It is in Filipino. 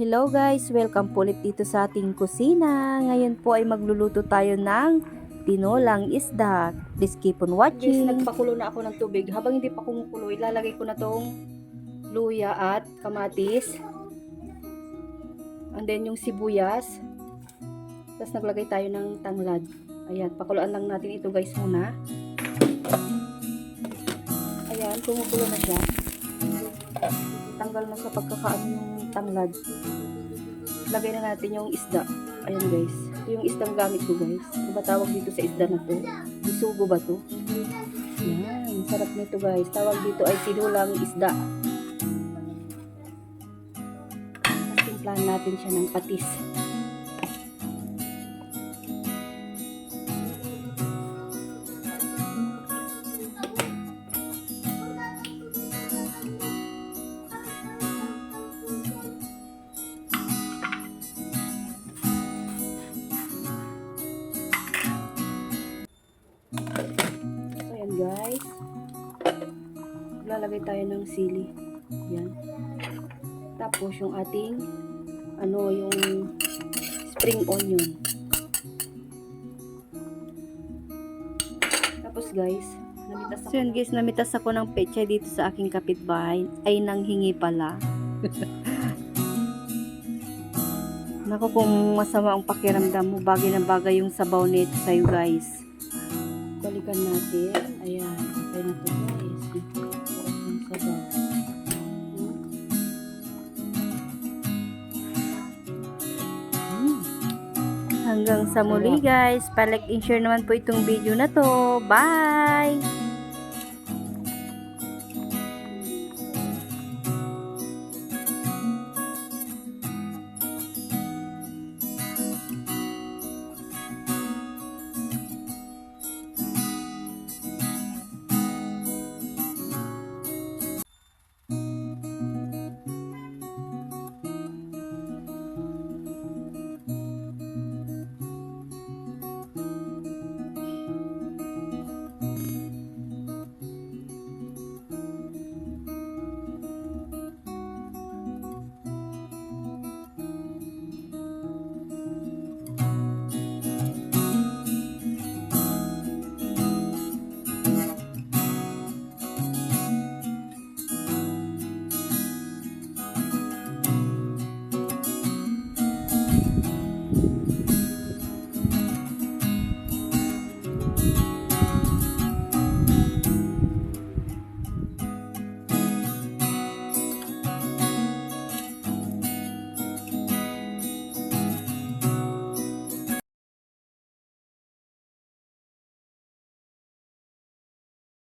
Hello guys! Welcome po ulit dito sa ating kusina. Ngayon po ay magluluto tayo ng tinolang isda. Please keep on watching. Guys, nagpakulo na ako ng tubig. Habang hindi pa kumukulo, ilalagay ko na tong luya at kamatis. And then yung sibuyas. Tapos naglagay tayo ng tanglad. Ayan, pakuluan lang natin ito guys muna. Ayan, kumukulo na siya. Tanggal na sa pagkakaano yung tanglad. Lagay na natin yung isda. Ayan guys. Ito yung isdang gamit ko guys. Ano ba tawag dito sa isda na to? Bisugo ba to? Ayan. Sarap nito guys. Tawag dito ay tinolang isda. Tapos timplahan natin siya ng patis. Guys, lalagay tayo ng sili. Yan. Tapos yung ating yung spring onion. Tapos guys, namitas ako ng pechay dito sa aking kapitbahay. Ay nanghingi pala. Naku, kung masama ang pakiramdam mo, bagay na bagay yung sabaw nito sa'yo guys. Balikan natin. Ayan. Okay na ito guys. Yung sabaw. Hanggang sa muli guys. Pa-like and share naman po itong video na to. Bye!